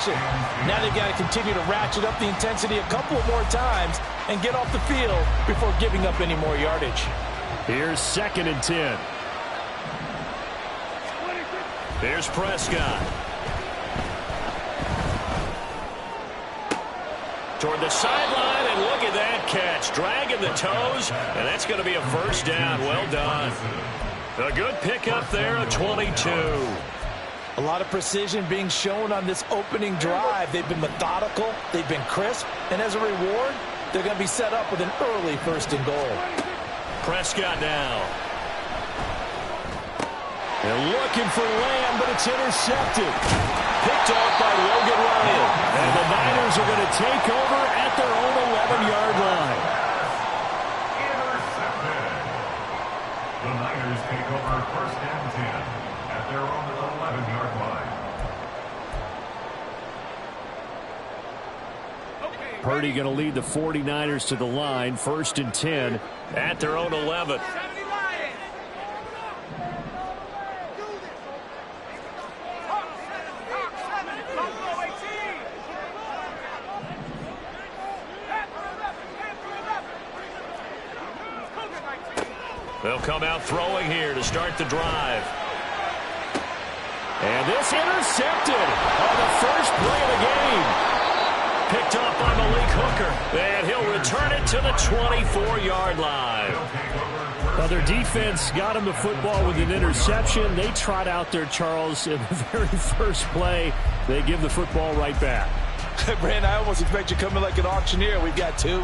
possession. Now they've got to continue to ratchet up the intensity a couple more times and get off the field before giving up any more yardage. Here's 2nd and 10. Here's Prescott. Toward the sideline, and look at that catch. Dragging the toes, and that's going to be a first down. Well done. A good pickup there, a 22. A lot of precision being shown on this opening drive. They've been methodical, they've been crisp, and as a reward, they're going to be set up with an early 1st and goal. Prescott now. They're looking for Lamb, but it's intercepted. Picked off by Logan Ryan. And the Niners are going to take over at their own 11-yard line. Intercepted. The Niners take over 1st and 10 at their own 11-yard line. Purdy going to lead the 49ers to the line. 1st and 10 at their own 11. They'll come out throwing here to start the drive. And this intercepted on the first play of the game. Picked off by Malik Hooker. And he'll return it to the 24-yard line. Well, their defense got him the football with an interception. They trot out there, Charles, in the very first play. They give the football right back. Brand, I almost expect you coming like an auctioneer. We got two.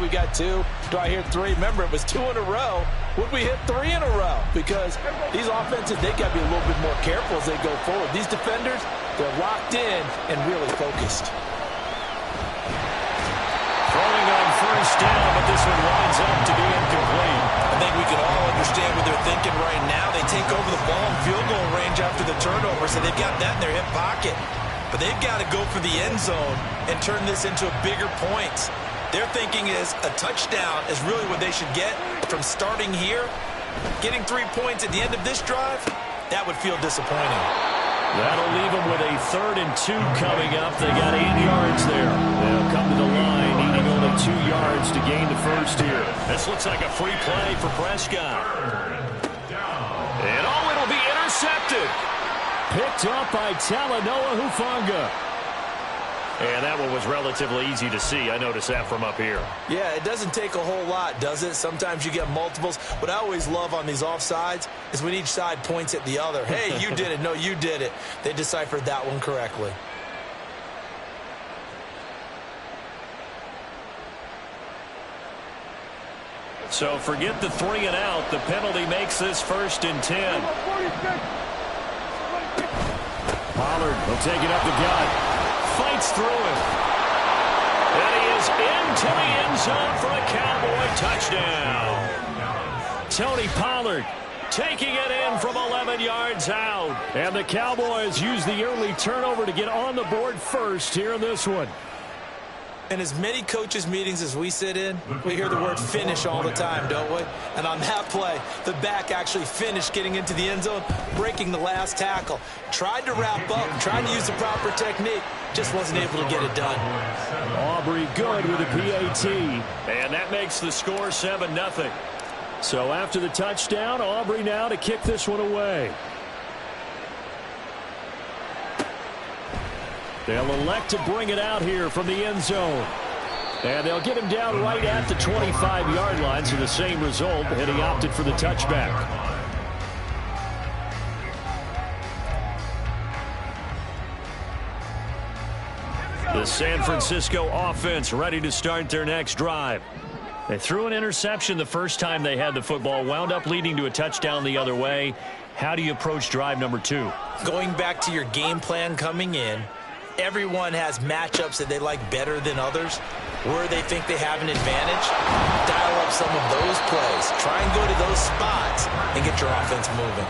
Do I hear 3? Remember, it was 2 in a row. Would we hit 3 in a row? Because these offenses, they got to be a little bit more careful as they go forward. These defenders, they're locked in and really focused. Throwing on 1st down, but this one winds up to be incomplete. I think we can all understand what they're thinking right now. They take over the ball in field goal range after the turnover, so they've got that in their hip pocket. But they've got to go for the end zone and turn this into a bigger points. Their thinking is a touchdown is really what they should get from starting here. Getting 3 points at the end of this drive, that would feel disappointing. That'll leave them with a 3rd and 2 coming up. They got 8 yards there. They'll come to the line, needing only 2 yards to gain the first here. This looks like a free play for Prescott. And it'll be intercepted. Picked up by Talanoa Hufanga. And that one was relatively easy to see. I noticed that from up here. Yeah, it doesn't take a whole lot, does it? Sometimes you get multiples. What I always love on these offsides is when each side points at the other. Hey, you did it. No, you did it. They deciphered that one correctly. So forget the 3 and out. The penalty makes this 1st and 10. Pollard will take it up the gut. Fights through it. And he is into the end zone for a Cowboy touchdown. Tony Pollard taking it in from 11 yards out. And the Cowboys use the early turnover to get on the board first here in this one. In as many coaches' meetings as we sit in, we hear the word finish all the time, don't we? And on that play, the back actually finished getting into the end zone, breaking the last tackle. Tried to wrap up, tried to use the proper technique, just wasn't able to get it done. Aubrey good with a PAT. And that makes the score 7-0. So after the touchdown, Aubrey now to kick this one away. They'll elect to bring it out here from the end zone. And they'll get him down right at the 25-yard line, so the same result, and he opted for the touchback. The San Francisco offense ready to start their next drive. They threw an interception the first time they had the football, wound up leading to a touchdown the other way. How do you approach drive number 2? Going back to your game plan coming in, everyone has matchups that they like better than others. Where they think they have an advantage, dial up some of those plays. Try and go to those spots and get your offense moving.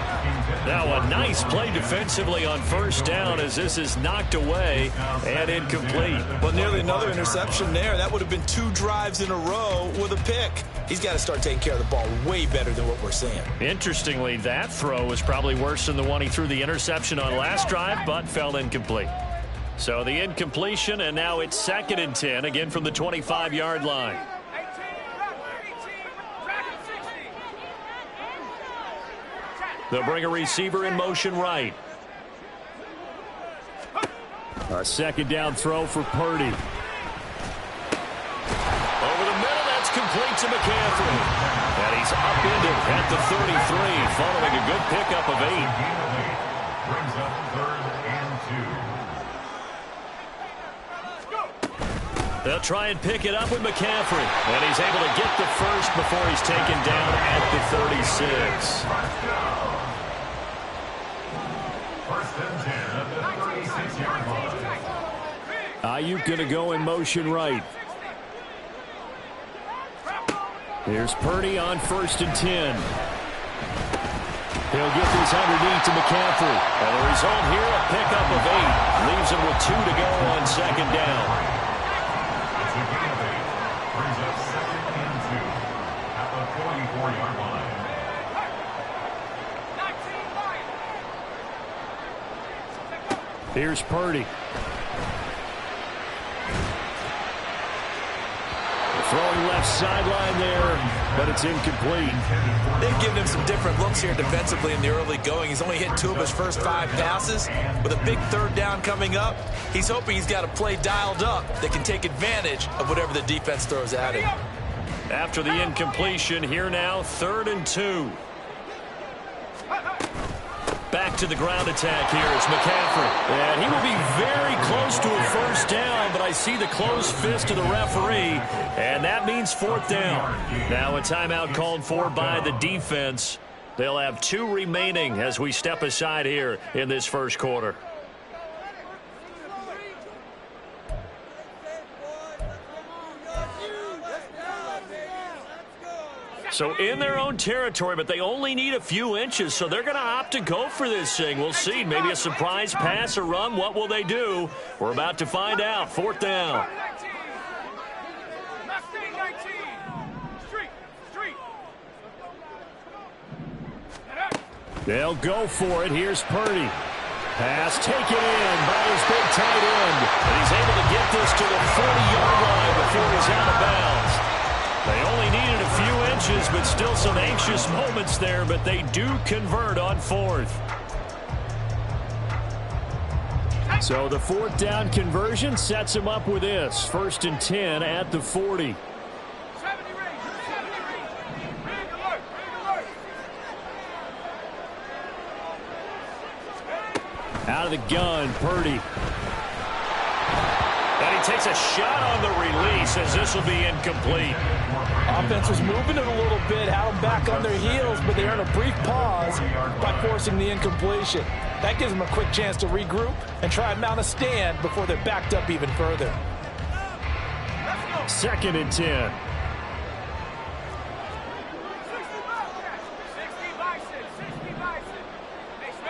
Now a nice play defensively on 1st down as this is knocked away and incomplete. But nearly another interception there. That would have been 2 drives in a row with a pick. He's got to start taking care of the ball way better than what we're seeing. Interestingly, that throw was probably worse than the one he threw the interception on last drive, but fell incomplete. So the incompletion, and now it's 2nd and 10, again from the 25-yard line. They'll bring a receiver in motion right. A 2nd down throw for Purdy. Over the middle, that's complete to McCaffrey. And he's upended at the 33, following a good pickup of 8. Brings up 3rd and 2. They'll try and pick it up with McCaffrey. And he's able to get the first before he's taken down at the 36. First and 10 at the 36-yard line. Ayuk going to go in motion right. Here's Purdy on 1st and 10. He'll get this underneath to McCaffrey. And the result here, a pickup of 8. Leaves him with 2 to go on 2nd down. It's a gain of 8. Brings up 2nd and 2 at the 44-yard line. Here's Purdy. Throwing left sideline there, but it's incomplete. They've given him some different looks here defensively in the early going. He's only hit 2 of his first 5 passes. With a big 3rd down coming up, he's hoping he's got a play dialed up that can take advantage of whatever the defense throws at him. After the incompletion, here now, 3rd and 2. Back to the ground attack here. It's McCaffrey. And he will be very close to a 1st down, but I see the closed fist of the referee, and that means 4th down. Now a timeout called for by the defense. They'll have 2 remaining as we step aside here in this 1st quarter. So in their own territory, but they only need a few inches, so they're going to opt to go for this thing. We'll see. Maybe a surprise pass or run. What will they do? We're about to find out. 4th down. They'll go for it. Here's Purdy. Pass taken in by his big tight end. And he's able to get this to the 40-yard line before he's out of bounds. They only needed a few inches, but still some anxious moments there, but they do convert on 4th. So the 4th down conversion sets him up with this. 1st and 10 at the 40. Out of the gun, Purdy. And he takes a shot on the release as this will be incomplete. Offense was moving it a little bit, had them back on their heels, but they earned a brief pause by forcing the incompletion. That gives them a quick chance to regroup and try and mount a stand before they're backed up even further. 2nd and 10.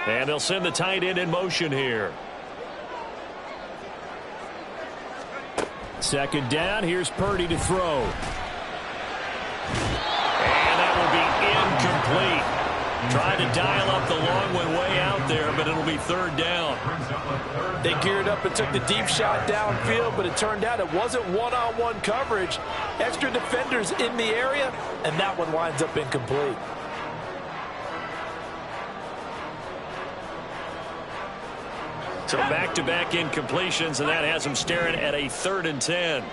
And they'll send the tight end in motion here. 2nd down. Here's Purdy to throw. And that will be incomplete. Trying to dial up the long one way out there, but it'll be 3rd down. They geared up and took the deep shot downfield, but it turned out it wasn't one-on-one coverage. Extra defenders in the area, and that one winds up incomplete. So back-to-back incompletions, and that has them staring at a 3rd and 10.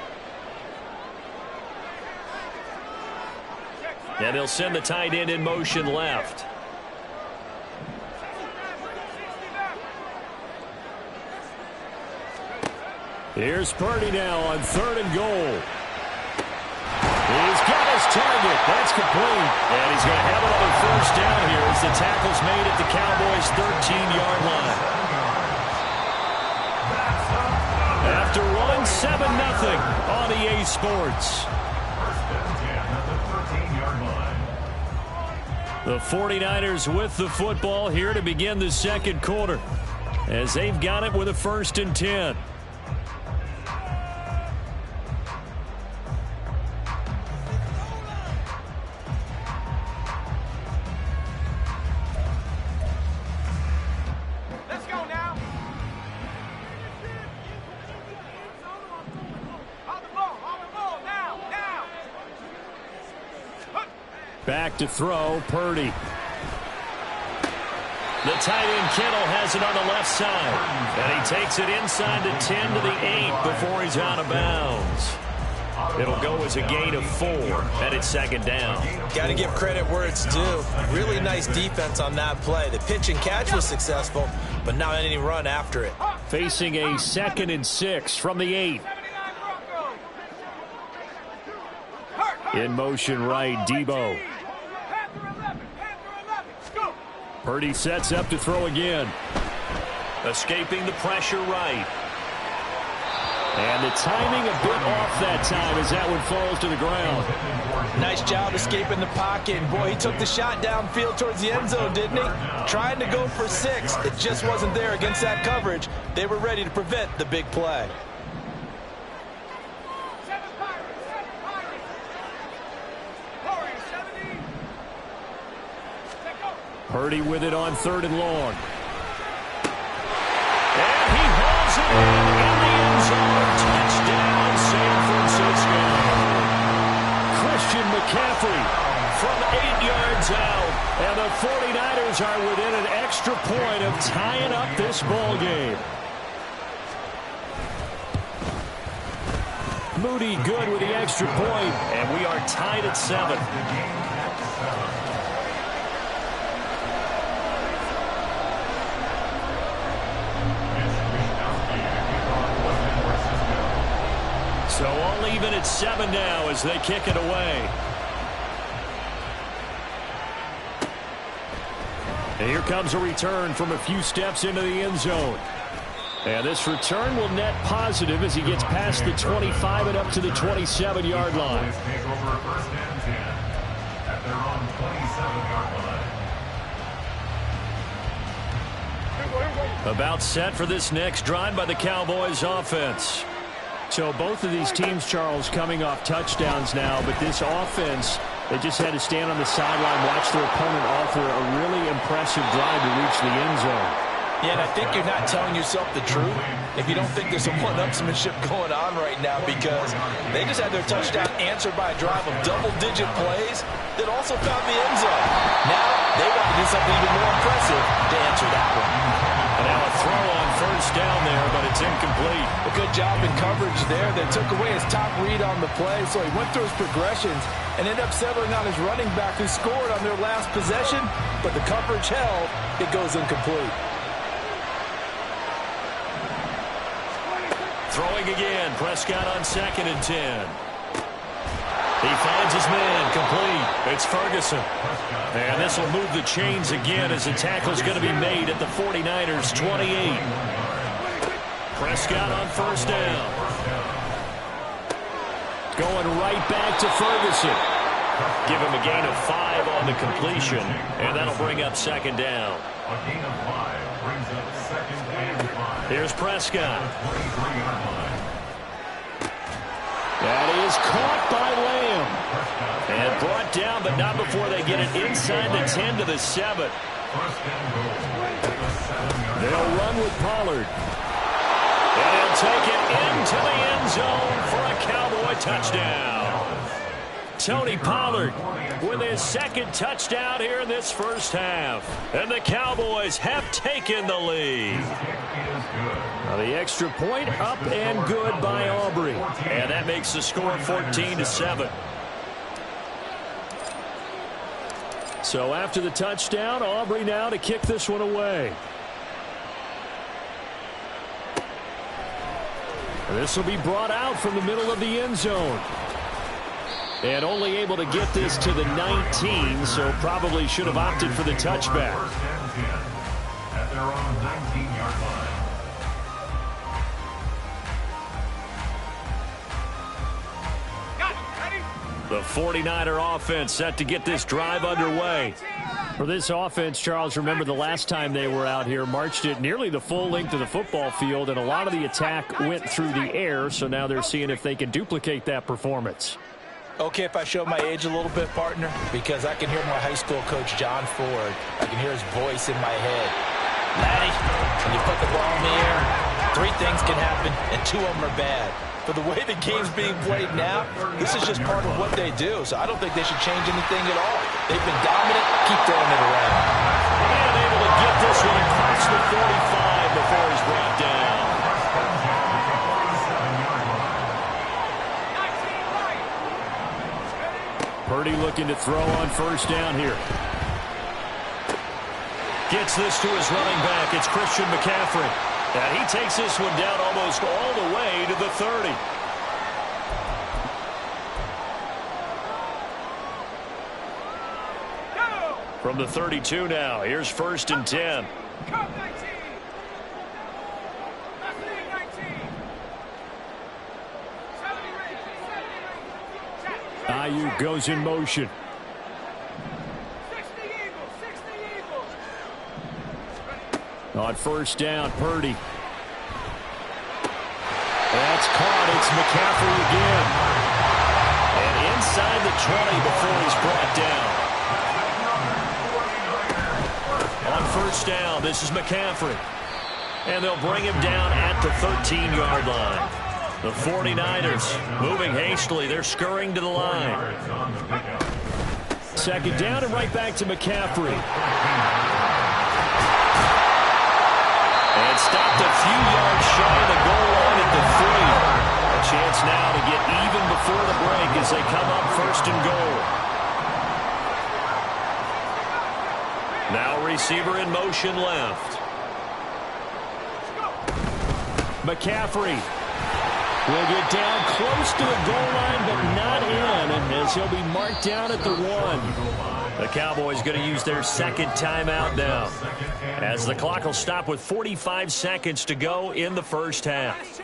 And they'll send the tight end in motion left. Here's Purdy now on 3rd and goal. He's got his target. That's complete. And he's going to have another 1st down here as the tackle's made at the Cowboys' 13-yard line. After one, 7-0 on EA Sports. The 49ers with the football here to begin the 2nd quarter as they've got it with a 1st and 10. Back to throw, Purdy. The tight end Kittle has it on the left side. And he takes it inside the 10 to the 8 before he's out of bounds. It'll go as a gain of 4, and it's second down. Got to give credit where it's due. Really nice defense on that play. The pitch and catch was successful, but not any run after it. Facing a 2nd and 6 from the 8. In motion right, Debo. Purdy sets up to throw again. Escaping the pressure right. And the timing a bit off that time as that one falls to the ground. Nice job escaping the pocket. And boy, he took the shot downfield towards the end zone, didn't he? Trying to go for 6. It just wasn't there against that coverage. They were ready to prevent the big play. Purdy with it on 3rd and long. And he hauls it in the end zone. Touchdown, San Francisco. Christian McCaffrey from 8 yards out. And the 49ers are within an extra point of tying up this ball game. Moody good with the extra point. And we are tied at 7. So all even at 7 now as they kick it away. And here comes a return from a few steps into the end zone. And this return will net positive as he gets past the 25 and up to the 27-yard line. About set for this next drive by the Cowboys offense. So both of these teams, Charles, coming off touchdowns now, but this offense, they just had to stand on the sideline, watch their opponent offer a really impressive drive to reach the end zone. Yeah, and I think you're not telling yourself the truth if you don't think there's some one-upsmanship going on right now, because they just had their touchdown answered by a drive of double-digit plays that also found the end zone. Now they want to do something even more impressive to answer that one. And now a throw on 1st down there, but it's incomplete. A good job in coverage there. They took away his top read on the play, so he went through his progressions and ended up settling on his running back who scored on their last possession, but the coverage held. It goes incomplete. Throwing again, Prescott on 2nd and 10. He finds his man, complete. It's Ferguson. And this will move the chains again as the tackle is going to be made at the 49ers' 28. Prescott on 1st down. Going right back to Ferguson. Give him a gain of 5 on the completion, and that'll bring up 2nd down. A gain of 5 brings up 2nd and 5. Here's Prescott. 23-yard line. That is caught by Lamb. And brought down, but not before they get it inside the 10 to the 7. They'll run with Pollard. And he'll take it into the end zone for a Cowboy touchdown. Tony Pollard with his 2nd touchdown here in this first half. And the Cowboys have taken the lead. Now the extra point up and good by Aubrey. And that makes the score 14-7. So after the touchdown, Aubrey now to kick this one away. And this will be brought out from the middle of the end zone. And only able to get this to the 19, so probably should have opted for the touchback. At their own 19-yard line. The 49er offense set to get this drive underway. For this offense, Charles, remember the last time they were out here, marched it nearly the full length of the football field, and a lot of the attack went through the air, so now they're seeing if they can duplicate that performance. Okay, if I show my age a little bit, partner, because I can hear my high school coach, John Ford. I can hear his voice in my head. Laddie, can you put the ball in the air? Three things can happen, and two of them are bad. For the way the game's being played now, this is just part of what they do, so I don't think they should change anything at all. They've been dominant. Keep throwing it around. And able to get this one across the 45 before he's brought down. Purdy looking to throw on first down here. Gets this to his running back. It's Christian McCaffrey. And he takes this one down almost all the way to the 30. From the 32 now, here's first and 10. Ayuk goes in motion. On first down, Purdy. That's caught. It's McCaffrey again. And inside the 20 before he's brought down. On first down, this is McCaffrey. And they'll bring him down at the 13-yard line. The 49ers moving hastily. They're scurrying to the line. Second down and right back to McCaffrey. And stopped a few yards shy of the goal line at the 3. A chance now to get even before the break as they come up first and goal. Now receiver in motion left. McCaffrey will get down close to the goal line, but not in, and as he'll be marked down at the 1. The Cowboys going to use their second timeout now, as the clock will stop with 45 seconds to go in the first half.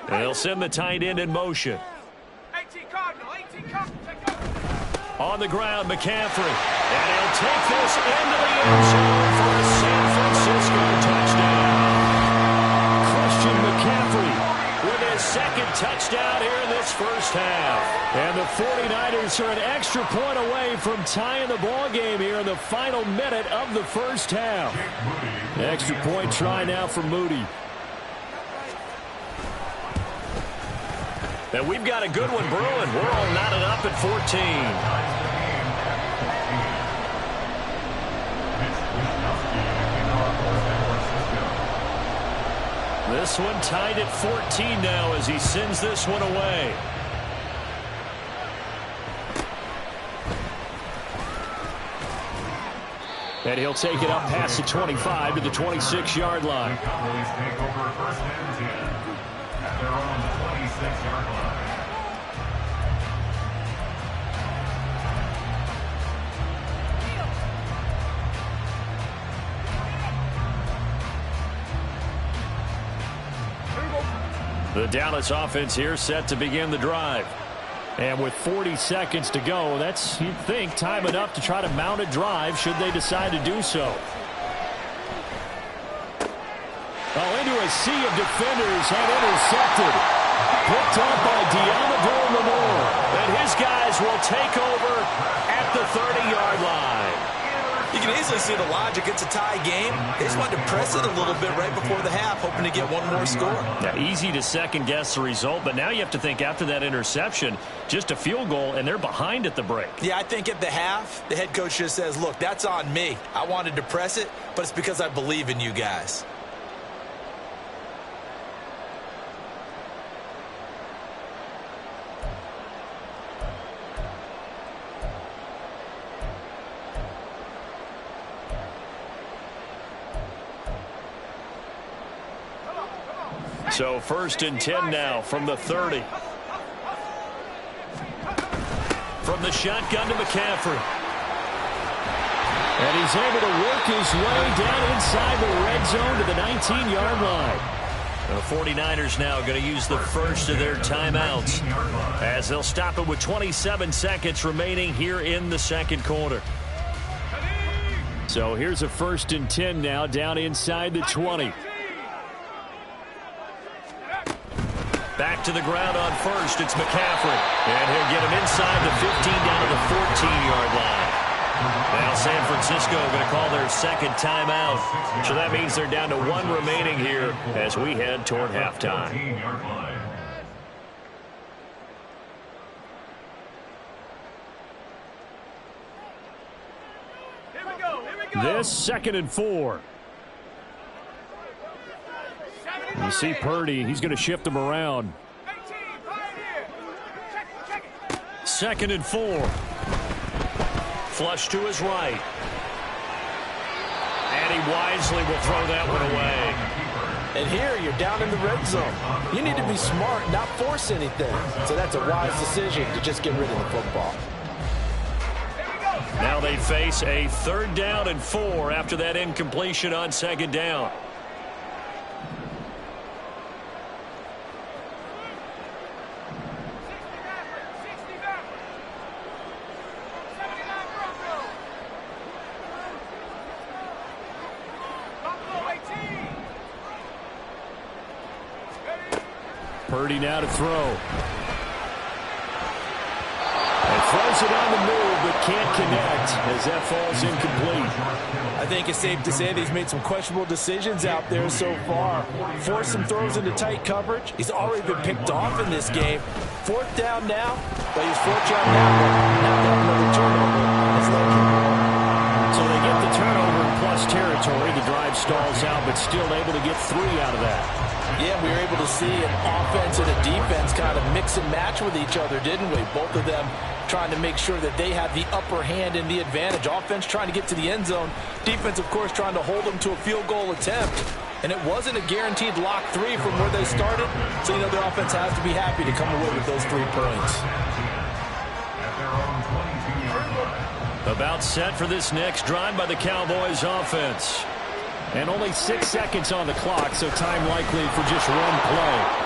They'll send the tight end in motion. On the ground, McCaffrey. And he'll take this into the end zone for a San Francisco touchdown. Christian McCaffrey with his second touchdown here in this first half. And the 49ers are an extra point away from tying the ball game here in the final minute of the first half. Extra point try now for Moody. And we've got a good one brewing. We're all knotted up at 14. This one tied at 14 now as he sends this one away. And he'll take it up past the 25 to the 26-yard line. Cowboys take over first and 10 at their own 26-yard line. The Dallas offense here set to begin the drive. And with 40 seconds to go, that's, you'd think, time enough to try to mount a drive should they decide to do so. Oh, into a sea of defenders and intercepted. Picked up by Deommodore Lenoir. And his guys will take over at the 30-yard line. You can easily see the logic. It's a tie game. They just wanted to press it a little bit right before the half, hoping to get one more score. Yeah, easy to second-guess the result, but now you have to think after that interception, just a field goal, and they're behind at the break. Yeah, I think at the half, the head coach just says, look, that's on me. I wanted to press it, but it's because I believe in you guys. So first and 10 now from the 30. From the shotgun to McCaffrey. And he's able to work his way down inside the red zone to the 19-yard line. The 49ers now going to use the first of their timeouts as they'll stop it with 27 seconds remaining here in the second quarter. So here's a 1st and 10 now down inside the 20. Back to the ground on first. It's McCaffrey. And he'll get him inside the 15 down to the 14-yard line. Now San Francisco going to call their second timeout. So that means they're down to 1 remaining here as we head toward halftime. This 2nd and 4. You see Purdy, he's going to shift them around. 2nd and 4. Flush to his right. And he wisely will throw that one away. And here you're down in the red zone. You need to be smart, not force anything. So that's a wise decision to just get rid of the football. Now they face a 3rd down and 4 after that incompletion on 2nd down. Purdy now to throw. And throws it on the move, but can't connect as that falls incomplete. I think it's safe to say that he's made some questionable decisions out there so far. Forced some throws into tight coverage. He's already been picked off in this game. 4th down now, but he's fortunate on that one. Now got another turnover. That's like so they get the turnover in plus territory. The drive stalls out, but still able to get 3 out of that. Yeah, we were able to see an offense and a defense kind of mix and match with each other, didn't we? Both of them trying to make sure that they have the upper hand and the advantage. Offense trying to get to the end zone. Defense, of course, trying to hold them to a field goal attempt. And it wasn't a guaranteed lock 3 from where they started. So, you know, their offense has to be happy to come away with those 3 points. About set for this next drive by the Cowboys offense. And only 6 seconds on the clock, so time likely for just 1 play.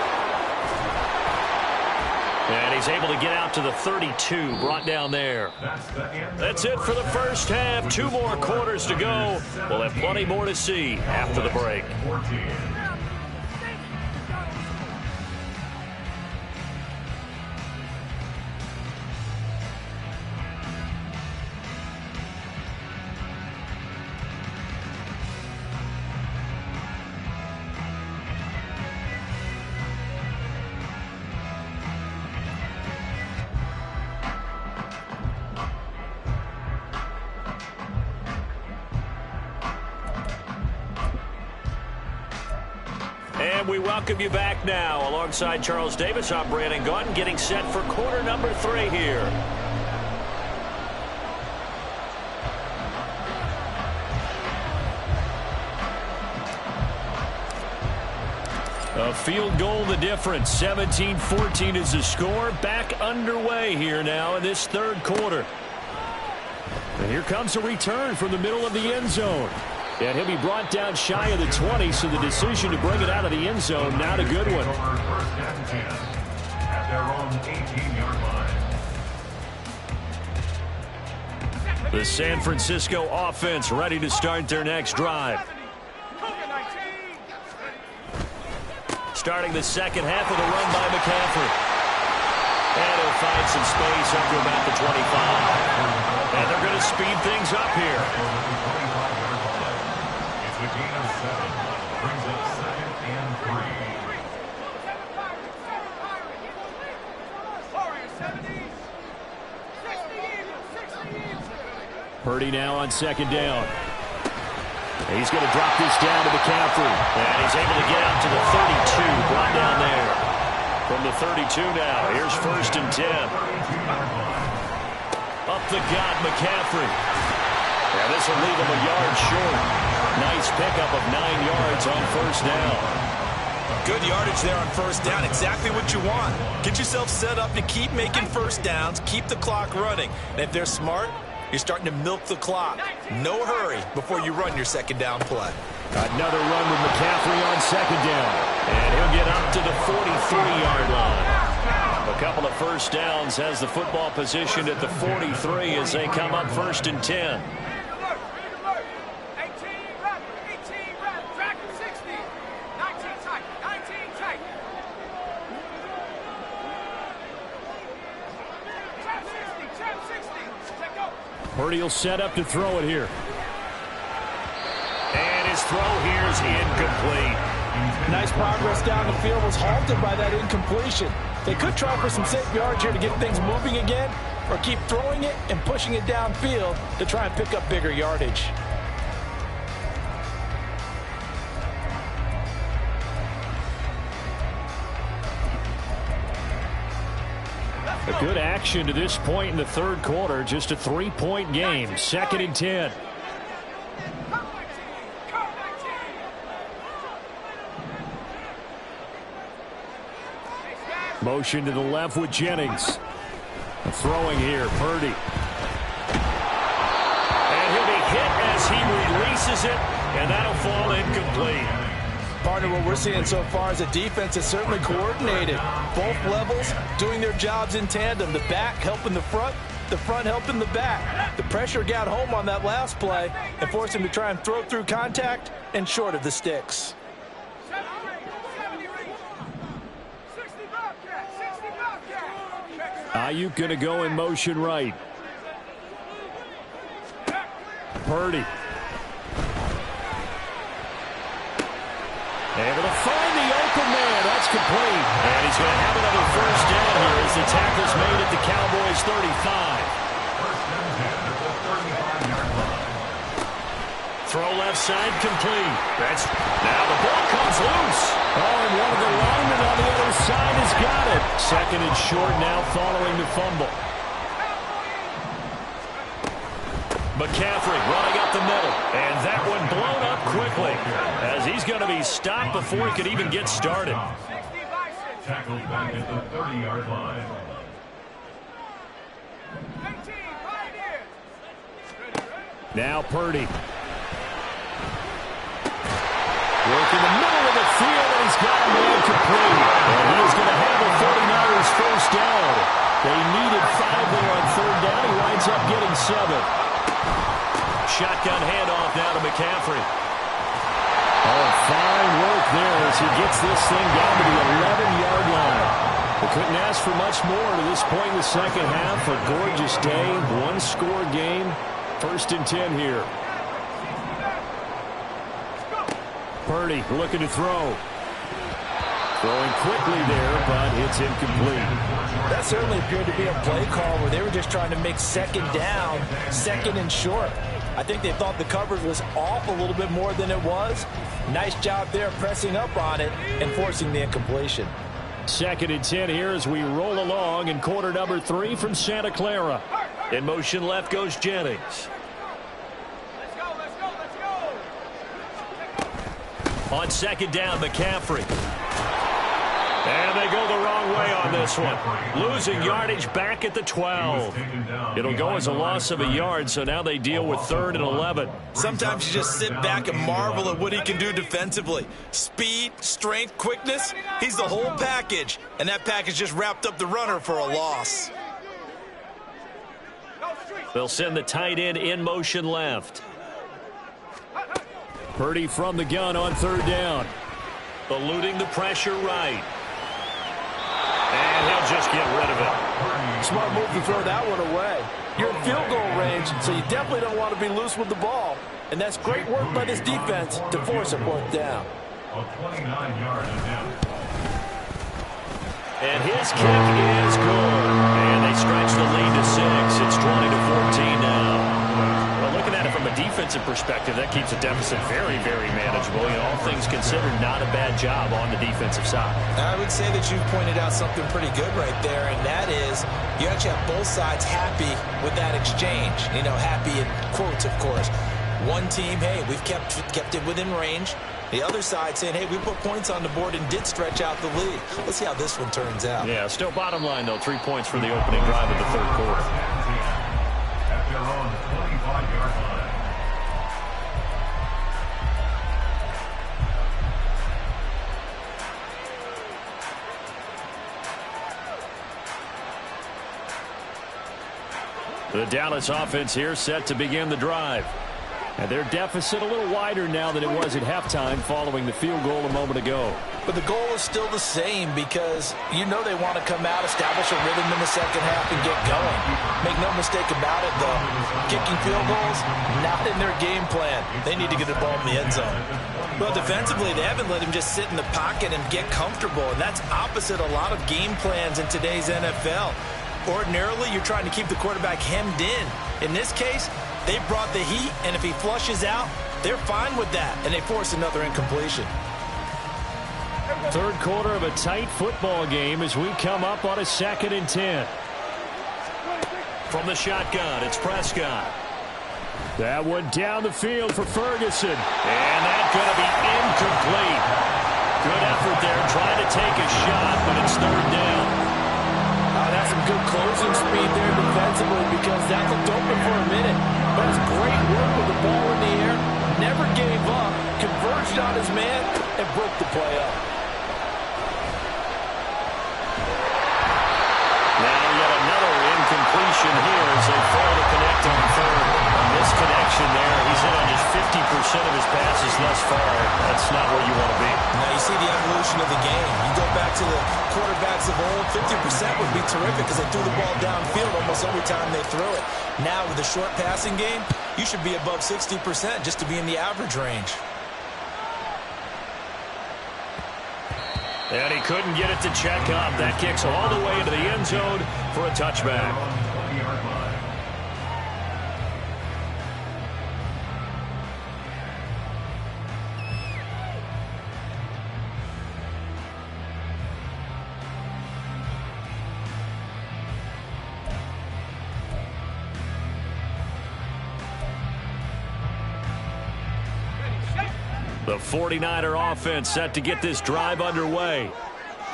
And he's able to get out to the 32, brought down there. That's it for the first half. 2 more quarters to go. We'll have plenty more to see after the break. And we welcome you back now. Alongside Charles Davis, I'm Brandon Gaudin, getting set for quarter number 3 here. A field goal the difference. 17-14 is the score. Back underway here now in this 3rd quarter. And here comes a return from the middle of the end zone. And he'll be brought down shy of the 20, so the decision to bring it out of the end zone, not a good one. The San Francisco offense ready to start their next drive. Starting the second half with a run by McCaffrey. And he'll find some space up to about the 25. And they're going to speed things up here. It's a gain of 7. Brings up 2nd and 3. Purdy now on 2nd down. He's going to drop this down to McCaffrey. And he's able to get out to the 32, brought down there. From the 32 now, here's 1st and 10. Up the gut, McCaffrey. Yeah, this will leave him a yard short. Nice pickup of 9 yards on 1st down. Good yardage there on 1st down. Exactly what you want. Get yourself set up to keep making 1st downs, keep the clock running. And if they're smart, you're starting to milk the clock. No hurry before you run your 2nd down play. Another run with McCaffrey on 2nd down. And he'll get up to the 43-yard line. A couple of 1st downs, has the football positioned at the 43 as they come up 1st and 10. Purdy will set up to throw it here. And his throw here is incomplete. Nice progress down the field, was halted by that incompletion. They could try for some safe yards here to get things moving again, or keep throwing it and pushing it downfield to try and pick up bigger yardage. A good action to this point in the third quarter. Just a 3-point game. 2nd and 10. Motion to the left with Jennings. Throwing here, Purdy. And he'll be hit as he releases it, and that'll fall incomplete. Partner, what we're seeing so far is a defense that's certainly coordinated. Both levels doing their jobs in tandem. The back helping the front helping the back. The pressure got home on that last play and forced him to try and throw through contact and short of the sticks. Ayuk going to go in motion right. Purdy. Able to find the open man. That's complete. And he's going to have another first down here as the tackle's made at the Cowboys' 35. Throw left side complete. Now the ball comes loose. Oh, and one of the linemen on the other side has got it. 2nd and short now following the fumble. McCaffrey running up the middle. And that one blown up quickly as he's going to be stopped before he could even get started. Tackled back at the 30-yard line. Now Purdy. Working the middle of the field, and he's got a man complete. And he's going to have the 49ers first down. They needed 5 there on 3rd down. He winds up getting 7. Shotgun handoff now to McCaffrey. Oh, fine work there as he gets this thing down to the 11-yard line. They couldn't ask for much more to this point in the second half. A gorgeous day, one-score game. 1st and 10 here. Purdy looking to throw. Throwing quickly there, but it's incomplete. That certainly appeared to be a play call where they were just trying to make 2nd down, 2nd and short. I think they thought the coverage was off a little bit more than it was. Nice job there pressing up on it and forcing the incompletion. 2nd and 10 here as we roll along in quarter number 3 from Santa Clara. In motion left goes Jennings. On 2nd down, McCaffrey. And they go the wrong way on this one. Losing yardage back at the 12. It'll go as a loss of a yard, so now they deal with 3rd and 11. Sometimes you just sit back and marvel at what he can do defensively. Speed, strength, quickness, he's the whole package. And that package just wrapped up the runner for a loss. They'll send the tight end in motion left. Purdy from the gun on 3rd down. Eluding the pressure right. And he'll just get rid of it. Smart move to throw that one away. You're in field goal range, so you definitely don't want to be loose with the ball. And that's great work by this defense to force a 4th down. A 29-yard attempt. And his kick is good. And they stretch the lead to 6. It's 20-14 now. Well, looking at it from a defensive perspective, that keeps the deficit very, very manageable. You know, all things considered, not a bad job on the defensive side. I would say that you've pointed out something pretty good right there, and that is you actually have both sides happy with that exchange. You know, happy in quotes, of course. One team, hey, we've kept it within range. The other side saying, hey, we put points on the board and did stretch out the lead. Let's see how this one turns out. Yeah, still bottom line, though, 3 points for the opening drive of the 3rd quarter. At their own 25-yard line. The Dallas offense here set to begin the drive. And their deficit a little wider now than it was at halftime following the field goal a moment ago. But the goal is still the same because you know they want to come out, establish a rhythm in the second half, and get going. Make no mistake about it, though. Kicking field goals, not in their game plan. They need to get the ball in the end zone. Well, defensively, they haven't let him just sit in the pocket and get comfortable, and that's opposite a lot of game plans in today's NFL. Ordinarily, you're trying to keep the quarterback hemmed in. In this case, they brought the heat, and if he flushes out, they're fine with that, and they force another incompletion. Third quarter of a tight football game as we come up on a 2nd and 10. From the shotgun, it's Prescott. That one down the field for Ferguson. And that's going to be incomplete. Good effort there, trying to take a shot, but it's 3rd down. That's some good closing speed there defensively because that looked open for a minute. But it's great work with the ball in the air. Never gave up, converged on his man, and broke the play up. Now yet another incompletion here as they fail to connect on 3rd. This connection there, he's hit on just 50% of his passes thus far. That's not where you want to be. Now you see the evolution of the game. You go back to the quarterbacks of old, 50% would be terrific because they threw the ball downfield almost every time they threw it. Now with the short passing game, you should be above 60% just to be in the average range. And he couldn't get it to check up. That kicks all the way into the end zone for a touchback. The 49er offense set to get this drive underway.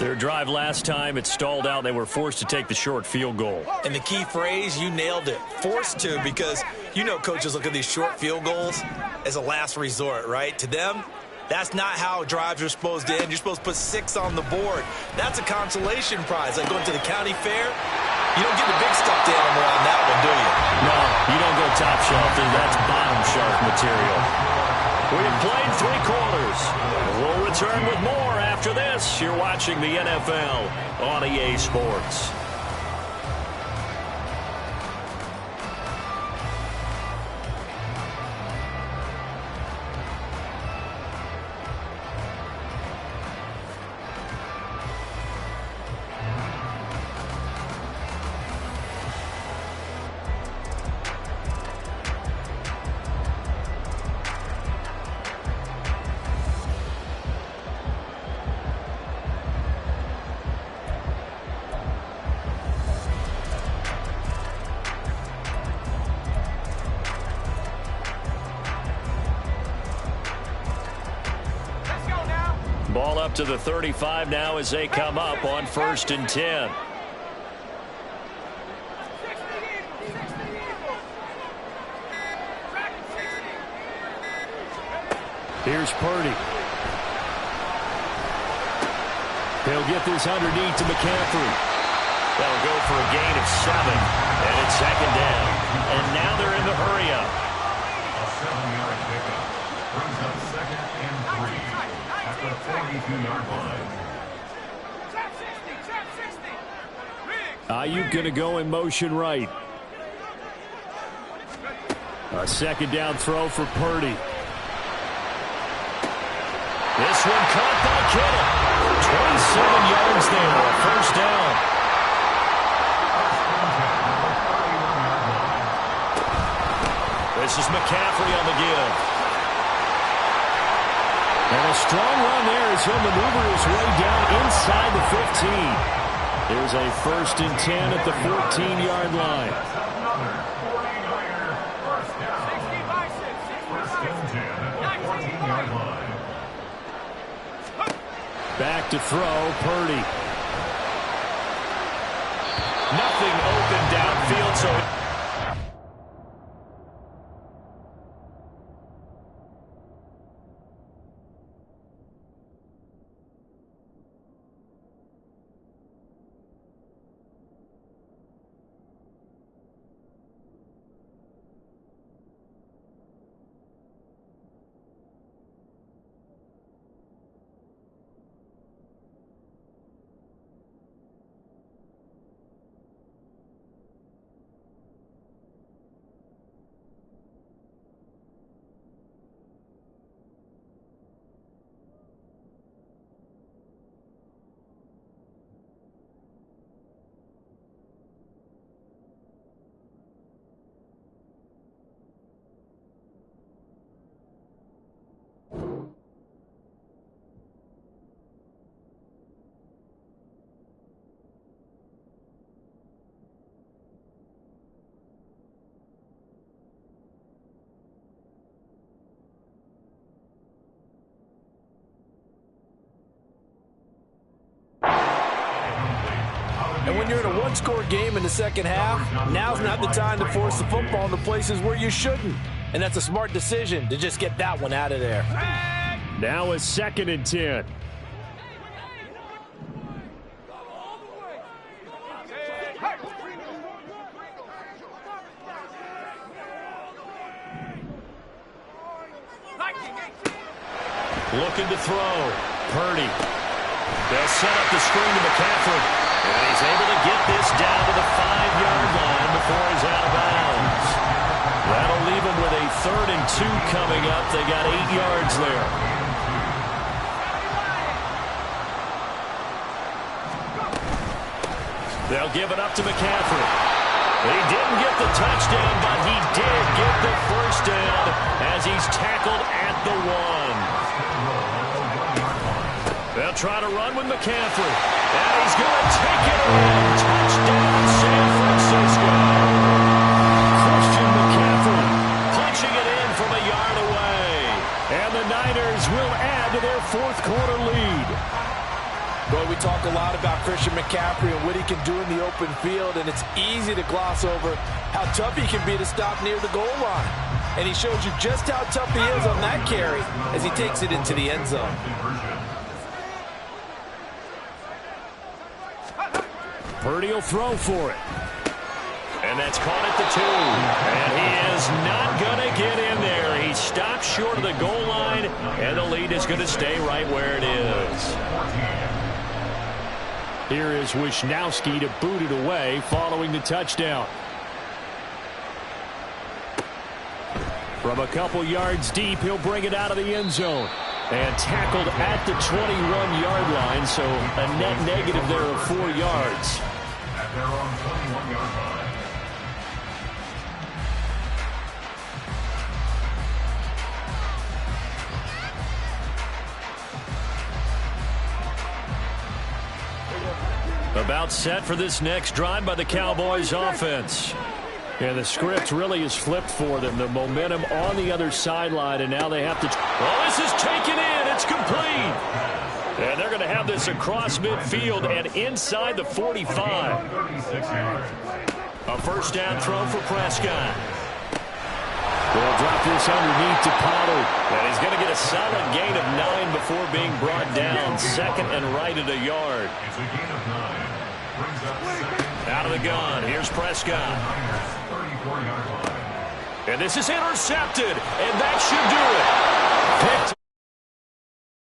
Their drive last time, it stalled out. They were forced to take the short field goal. And the key phrase, you nailed it. Forced to, because you know coaches look at these short field goals as a last resort, right? To them, that's not how drives are supposed to end. You're supposed to put 6 on the board. That's a consolation prize. Like going to the county fair, you don't get the big stuffed animal on that one, do you? No, you don't go top shelf. That's bottom shelf material. We have played 3 quarters. We'll return with more after this. You're watching the NFL on EA Sports. Ball up to the 35 now as they come up on 1st and 10. Here's Purdy. He'll get this underneath to McCaffrey. That'll go for a gain of 7. And it's 2nd down. And now they're in the hurry-up. A 7-yard pickup brings up 2nd and 3 at the 42-yard line. Ayuk going to go in motion right. A 2nd down throw for Purdy. This one caught by Kittle. 27 yards there, a 1st down. This is McCaffrey on the give. And a strong run there as he'll maneuver his way down inside the 15. There's a 1st and 10 at the 14-yard line. Another 49er first down. 1st and 10 at the 14-yard line. Back to throw, Purdy. Nothing open downfield, so And when you're in a one-score game in the second half, now's not the time to force the football into places where you shouldn't. And that's a smart decision to just get that one out of there. Now a 2nd and 10. Looking to throw. Purdy. They'll set up the screen to McCaffrey. And he's able to get this down to the 5-yard line before he's out of bounds. That'll leave him with a 3rd and 2 coming up. They got 8 yards there. They'll give it up to McCaffrey. He didn't get the touchdown, but he did get the first down as he's tackled at the 1. They'll try to run with McCaffrey. And he's going to take it in. Touchdown, San Francisco. Christian McCaffrey punching it in from a yard away. And the Niners will add to their 4th quarter lead. Boy, we talk a lot about Christian McCaffrey and what he can do in the open field, and it's easy to gloss over how tough he can be to stop near the goal line. And he shows you just how tough he is on that carry as he takes it into the end zone. Purdy will throw for it. And that's caught at the 2. And he is not going to get in there. He stops short of the goal line, and the lead is going to stay right where it is. Here is Wisnowski to boot it away following the touchdown. From a couple yards deep, he'll bring it out of the end zone. And tackled at the 21-yard line, so a net negative there of 4 yards. At their own 21-yard line. About set for this next drive by the Cowboys offense. And the script really is flipped for them. The momentum on the other sideline, and now they have to... Well, this is taken in. It's complete. And they're going to have this across midfield and inside the 45. A first down throw for Prescott. They'll drop this underneath to Pollard. And he's going to get a solid gain of 9 before being brought down. 2nd and right at a yard. It's a gain of 9. Brings up 2nd. Out of the gun. Here's Prescott. 34-yard line. And this is intercepted. And that should do it. Picked